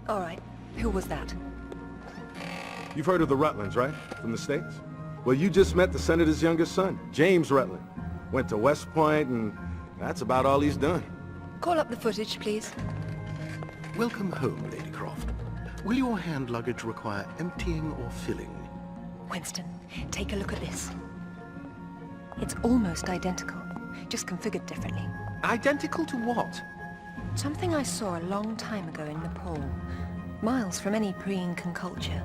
All right. Who was that? You've heard of the Rutlands, right? From the States? Well, you just met the Senator's youngest son, James Rutland. Went to West Point, and that's about all he's done. Call up the footage, please. Welcome home, Lady Croft. Will your hand luggage require emptying or filling? Winston, take a look at this. It's almost identical, just configured differently. Identical to what? Something I saw a long time ago in Nepal, miles from any pre-Incan culture.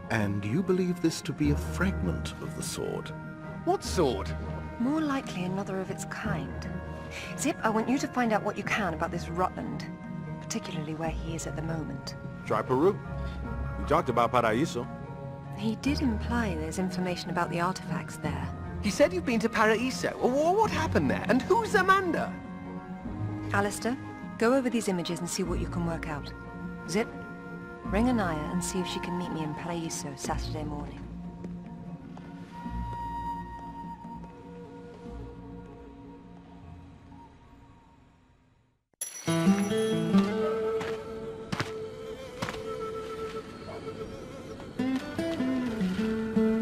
And you believe this to be a fragment of the sword? What sword? More likely another of its kind. Zip, I want you to find out what you can about this Rutland, particularly where he is at the moment. Try Peru. We talked about Paraíso. He did imply there's information about the artifacts there. He said you've been to Paraíso. What happened there? And who's Amanda? Alistair, go over these images and see what you can work out. Zip, ring Anaya and see if she can meet me in Paraíso Saturday morning.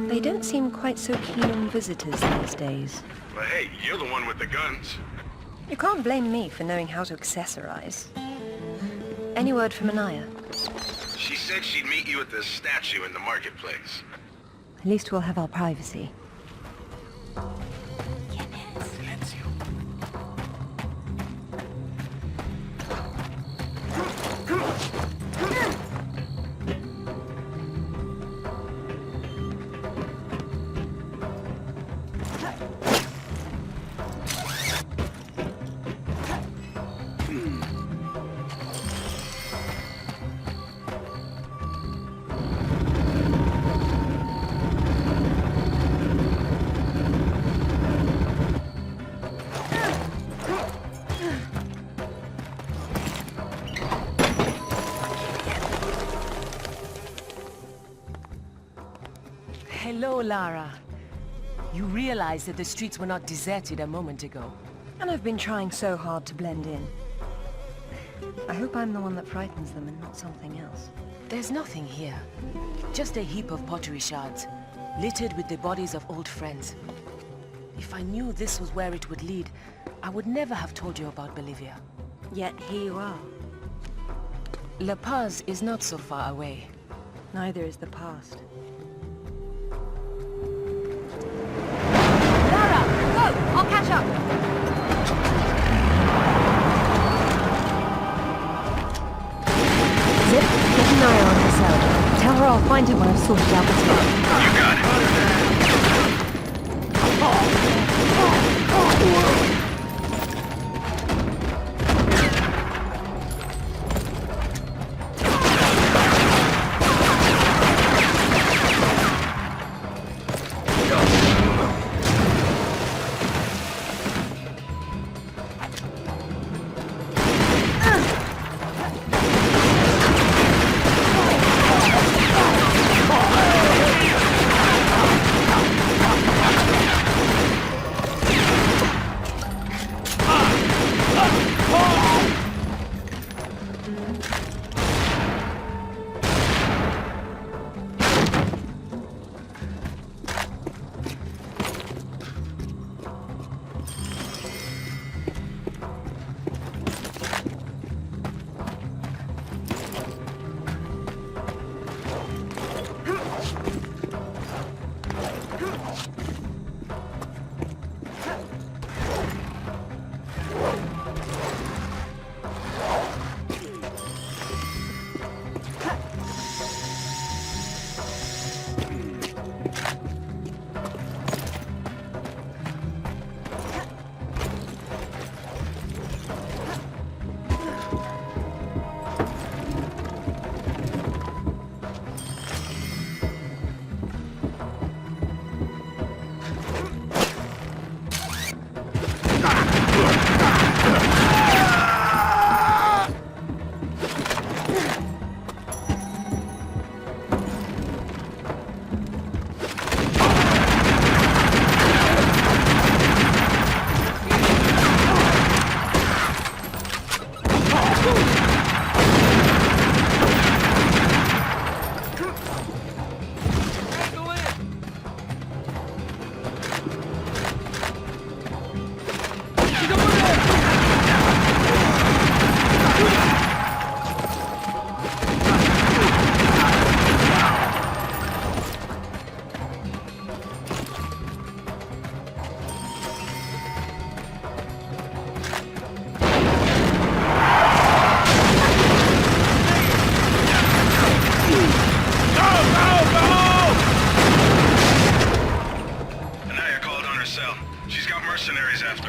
They don't seem quite so keen on visitors these days. Well, hey, you're the one with the guns. You can't blame me for knowing how to accessorize. Any word from Anaya? She said she'd meet you at the statue in the marketplace. At least we'll have our privacy. Hello, Lara. You realize that the streets were not deserted a moment ago. And I've been trying so hard to blend in. I hope I'm the one that frightens them and not something else. There's nothing here. Just a heap of pottery shards, littered with the bodies of old friends. If I knew this was where it would lead, I would never have told you about Bolivia. Yet here you are. La Paz is not so far away. Neither is the past. Lara, go! I'll catch up! Zip, get an eye on herself. Tell her I'll find him when I've sorted out the spot. You got it.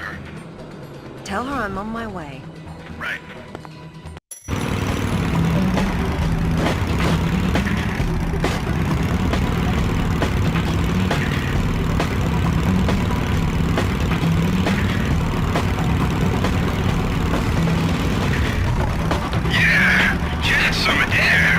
sir. Tell her I'm on my way. Right. Yeah, get some air.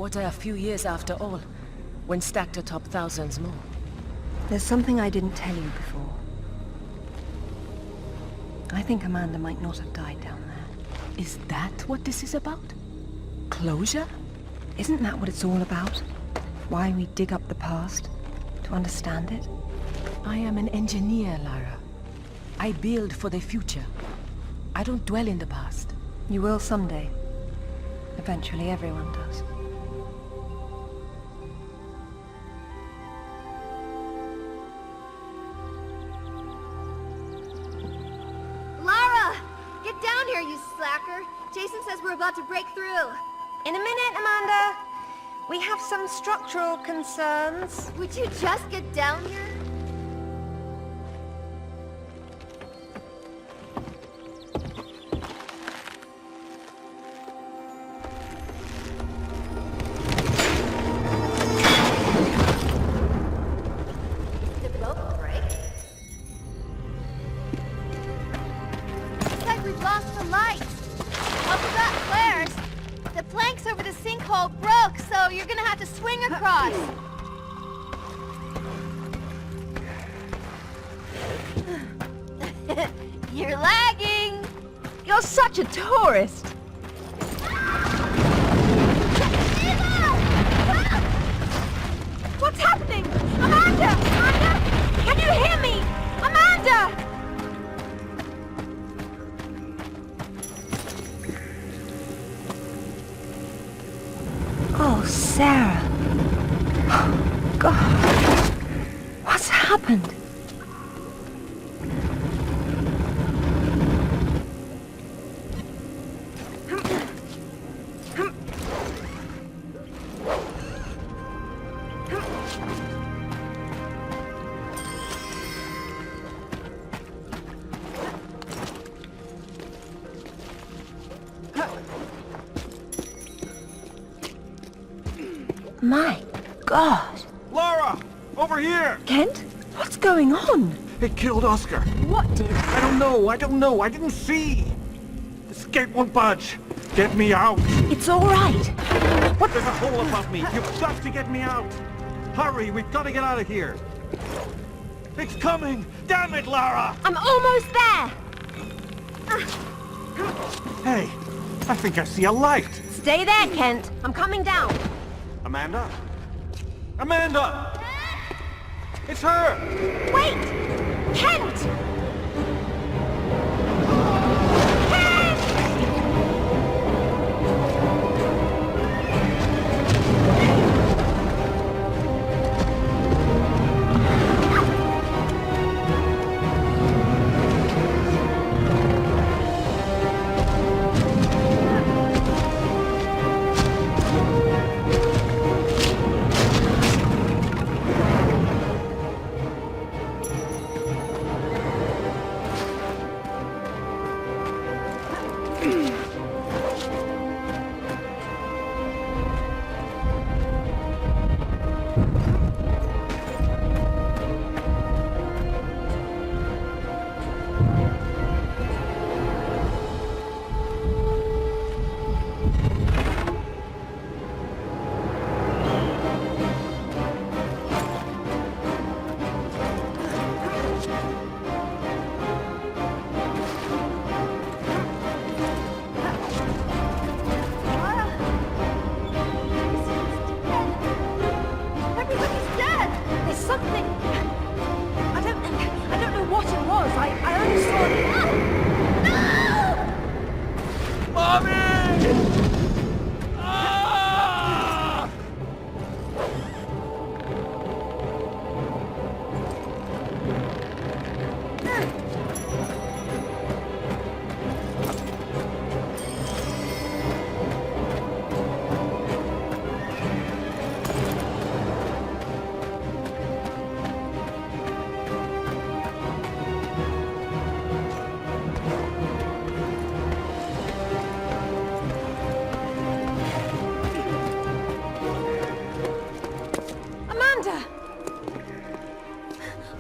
What a few years after all, when stacked atop thousands more. There's something I didn't tell you before. I think Amanda might not have died down there. Is that what this is about? Closure? Isn't that what it's all about? Why we dig up the past? To understand it? I am an engineer, Lara. I build for the future. I don't dwell in the past. You will someday. Eventually everyone does. Lara! Get down here, you slacker! Jason says we're about to break through. In a minute, Amanda. We have some structural concerns. Would you just get down here? Looks like we've lost the lights. Oh, forgot flares. The planks over the sinkhole broke, so you're gonna have to swing across. You're lagging. You're such a tourist. What's happening? Amanda! Amanda! Can you hear me? Amanda! Oh, Sarah. Oh, God. What's happened? My God. Lara! Over here! Kent? What's going on? It killed Oscar. What did? I don't know. I didn't see. This gate won't budge. Get me out. It's all right. What? There's a hole above me. You've got to get me out. Hurry, we've got to get out of here. It's coming. Damn it, Lara. I'm almost there. Hey, I think I see a light. Stay there, Kent. I'm coming down. Amanda? Amanda! It's her! Wait! Kent!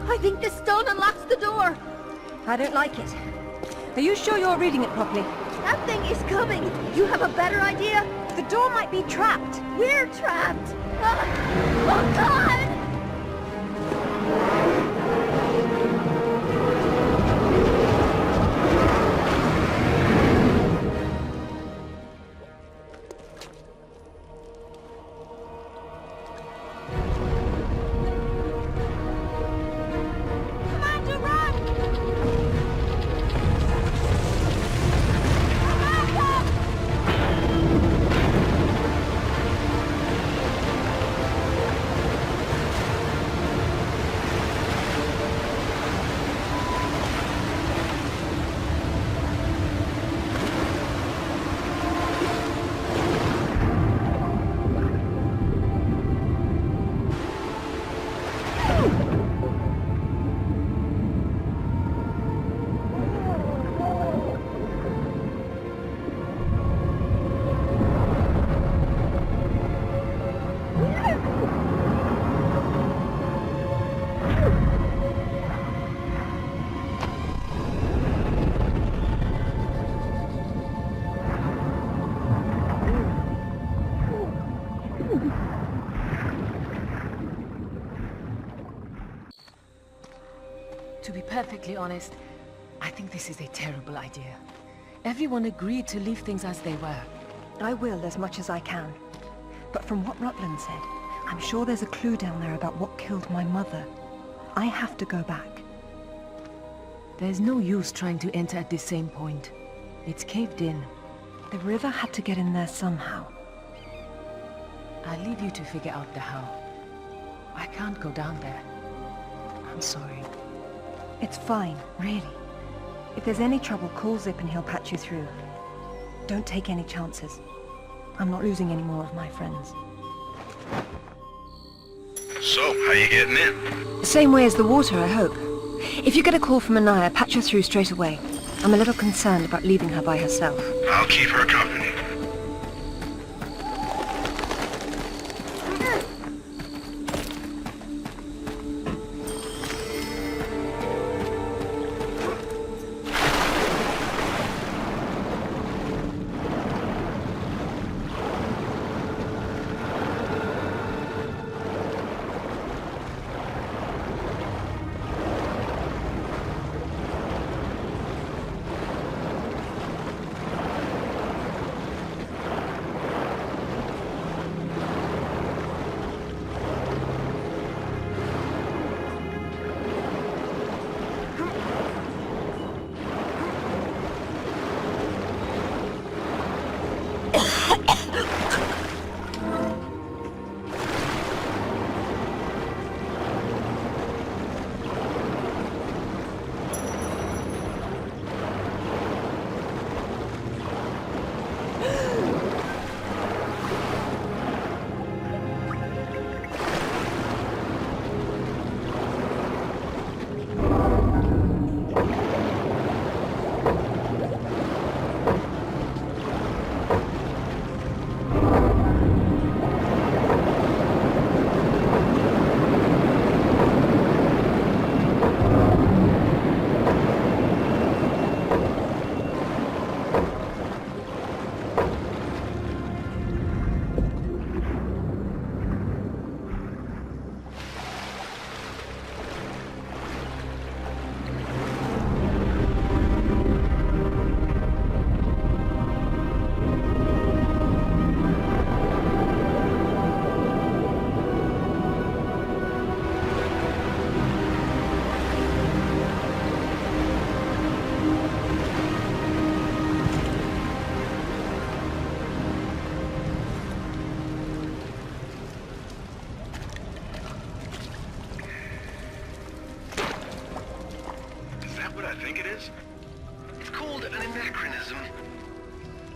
I think this stone unlocks the door. I don't like it. Are you sure you're reading it properly? That thing is coming. You have a better idea? The door might be trapped. We're trapped! Oh, God! Commander, run! To be perfectly honest, I think this is a terrible idea. Everyone agreed to leave things as they were. I will as much as I can. But from what Rutland said, I'm sure there's a clue down there about what killed my mother. I have to go back. There's no use trying to enter at the same point. It's caved in. The river had to get in there somehow. I'll leave you to figure out the how. I can't go down there. I'm sorry. It's fine, really. If there's any trouble, call Zip and he'll patch you through. Don't take any chances. I'm not losing any more of my friends. So, how you getting in? Same way as the water, I hope. If you get a call from Anaya, patch her through straight away. I'm a little concerned about leaving her by herself. I'll keep her company.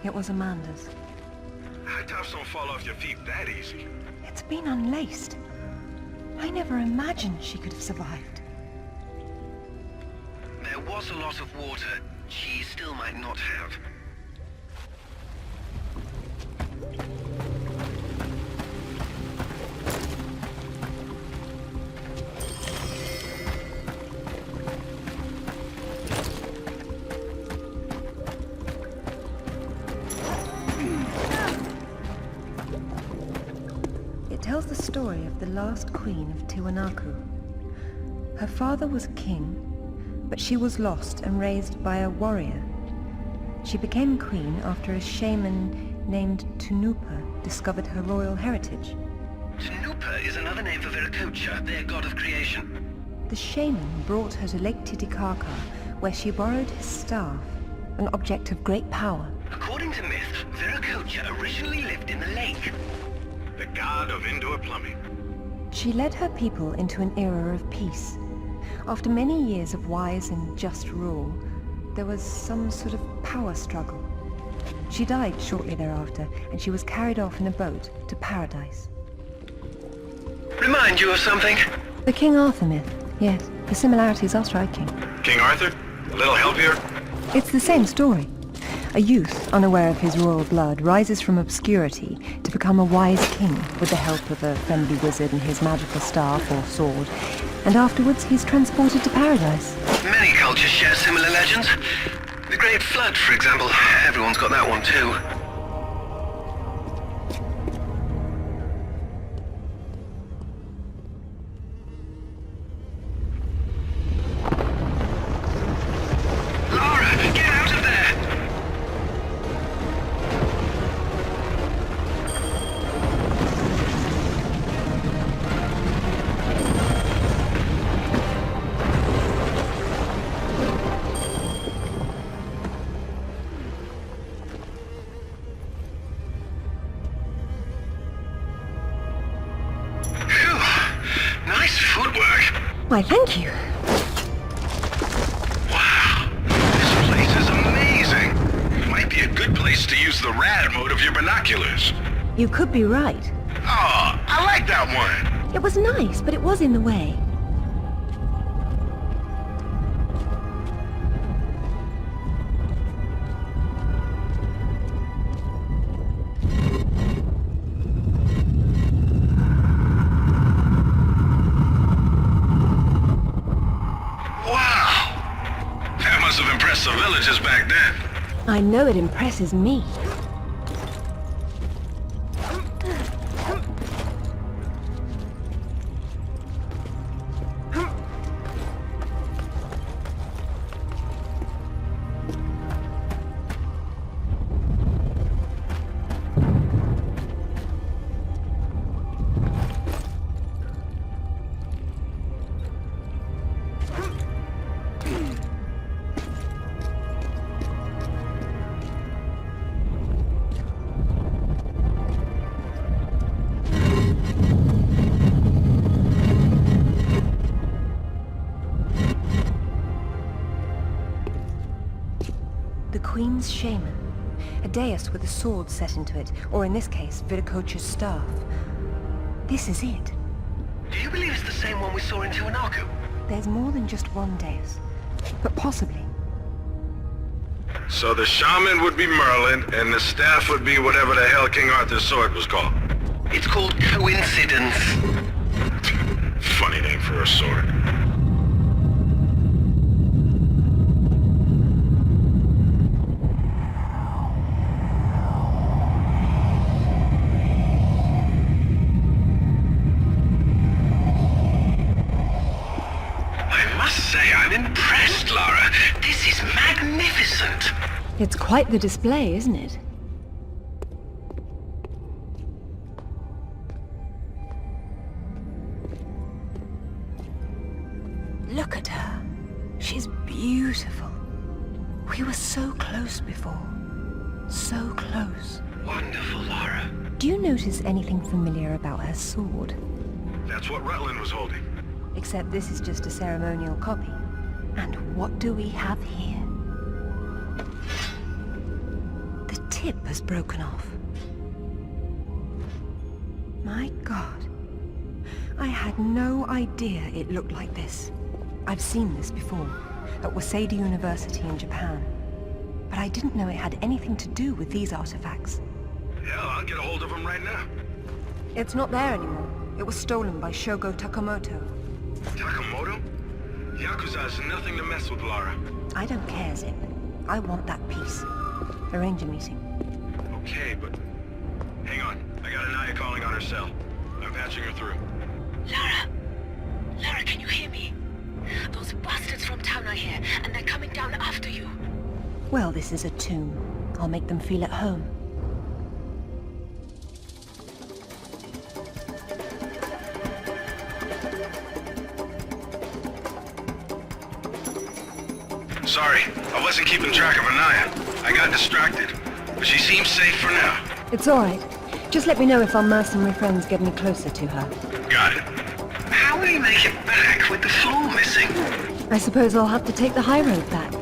It was Amanda's. High tops don't fall off your feet that easy. It's been unlaced. I never imagined she could have survived. There was a lot of water. She still might not have. story of the last queen of Tiwanaku. Her father was a king, but she was lost and raised by a warrior. She became queen after a shaman named Tunupa discovered her royal heritage. Tanupa is another name for Viracocha, their god of creation. The shaman brought her to Lake Titicaca, where she borrowed his staff, an object of great power. According to myth, Viracocha originally lived in the lake. The god of indoor plumbing. She led her people into an era of peace. After many years of wise and just rule, there was some sort of power struggle. She died shortly thereafter, and she was carried off in a boat to paradise. Remind you of something? The King Arthur myth, yes. The similarities are striking. King Arthur? A little help here? It's the same story. A youth, unaware of his royal blood, rises from obscurity to become a wise king with the help of a friendly wizard and his magical staff or sword, and afterwards he's transported to paradise. Many cultures share similar legends. The Great Flood, for example. Everyone's got that one too. Lara, get out of there! Why, thank you. Wow, this place is amazing. Might be a good place to use the rad mode of your binoculars. You could be right. Oh, I like that one. It was nice, but it was in the way. The villages back then. I know it impresses me. Queen's shaman. A dais with a sword set into it, or in this case, Viracocha's staff. This is it. Do you believe it's the same one we saw in Tiwanaku? There's more than just one dais, but possibly. So the shaman would be Merlin, and the staff would be whatever the hell King Arthur's sword was called. It's called coincidence. Funny name for a sword. I'm impressed, Lara. This is magnificent. It's quite the display, isn't it? Look at her. She's beautiful. We were so close before. So close. Wonderful, Lara. Do you notice anything familiar about her sword? That's what Rutland was holding. Except this is just a ceremonial copy. And what do we have here? The tip has broken off. My God. I had no idea it looked like this. I've seen this before, at Waseda University in Japan. But I didn't know it had anything to do with these artifacts. Hell, I'll get a hold of him right now. It's not there anymore. It was stolen by Shogo Takamoto. Takamoto? Yakuza is nothing to mess with, Lara. I don't care, Zip. I want that piece. Arrange a meeting. Okay, but... Hang on. I got Anaya calling on her cell. I'm I'm patching her through. Lara! Lara, can you hear me? Those bastards from town are here, and they're coming down after you. Well, this is a tomb. I'll make them feel at home. Sorry, I wasn't keeping track of Anaya. I got distracted, but she seems safe for now. It's all right. Just let me know if our mercenary friends get any closer to her. Got it. How will you make it back with the floor missing? I suppose I'll have to take the high road back.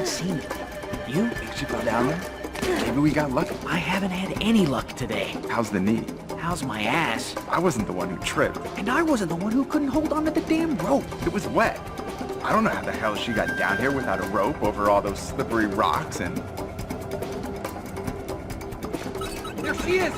Seen it. You? Think she fell down there? Maybe we got lucky. I haven't had any luck today. How's the knee? How's my ass? I wasn't the one who tripped. And I wasn't the one who couldn't hold onto the damn rope. It was wet. I don't know how the hell she got down here without a rope over all those slippery rocks and... There she is!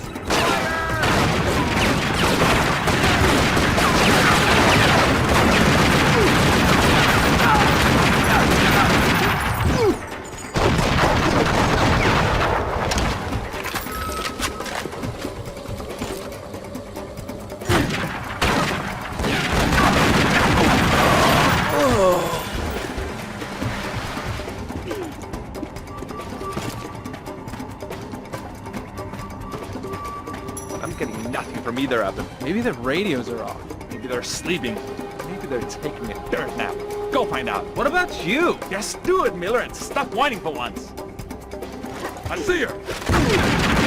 Either of them. Maybe their radios are off. Maybe they're sleeping. Maybe they're taking a dirt nap. Go find out. What about you? Just do it, Miller, and stop whining for once. I see her.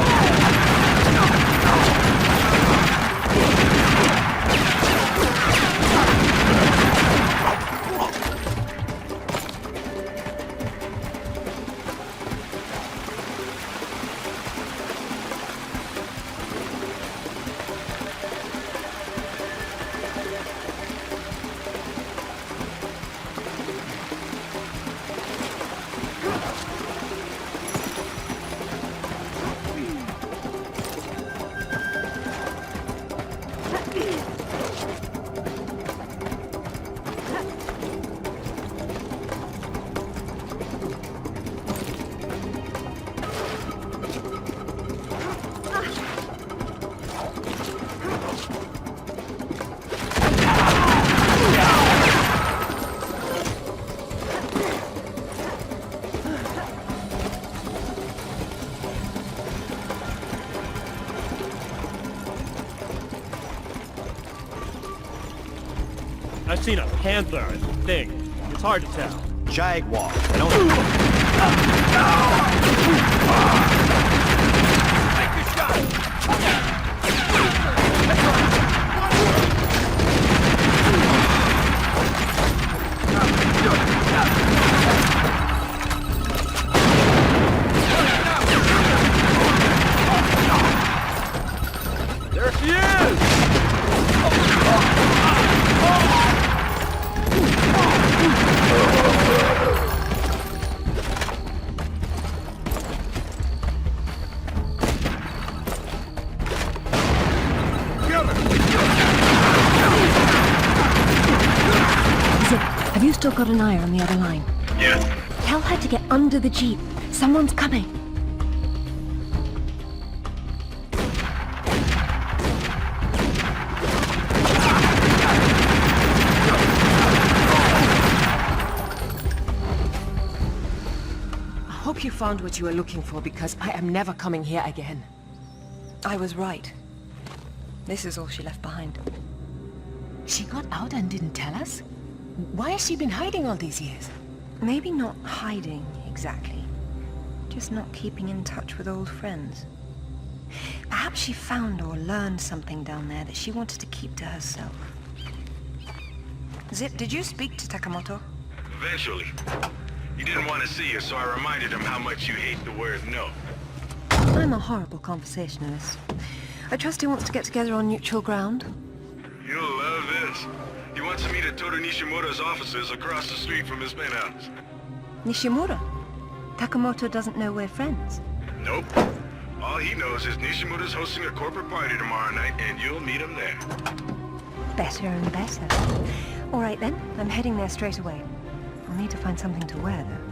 I've seen a panther, I think. It's hard to tell. Jaguar. There she is! Have you still got an eye on the other line? Yeah. Tell her to get under the jeep. Someone's coming. I hope you found what you were looking for, because I am never coming here again. I was right. This is all she left behind. She got out and didn't tell us? Why has she been hiding all these years? Maybe not hiding, exactly. Just not keeping in touch with old friends. Perhaps she found or learned something down there that she wanted to keep to herself. Zip, did you speak to Takamoto? Eventually. He didn't want to see you, so I reminded him how much you hate the word no. I'm a horrible conversationalist. I trust he wants to get together on neutral ground. You'll love this. He wants to meet at Toru Nishimura's offices across the street from his penthouse. Nishimura? Takamoto doesn't know we're friends. Nope. All he knows is Nishimura's hosting a corporate party tomorrow night, and you'll meet him there. Better and better. All right then, I'm heading there straight away. I'll need to find something to wear, though.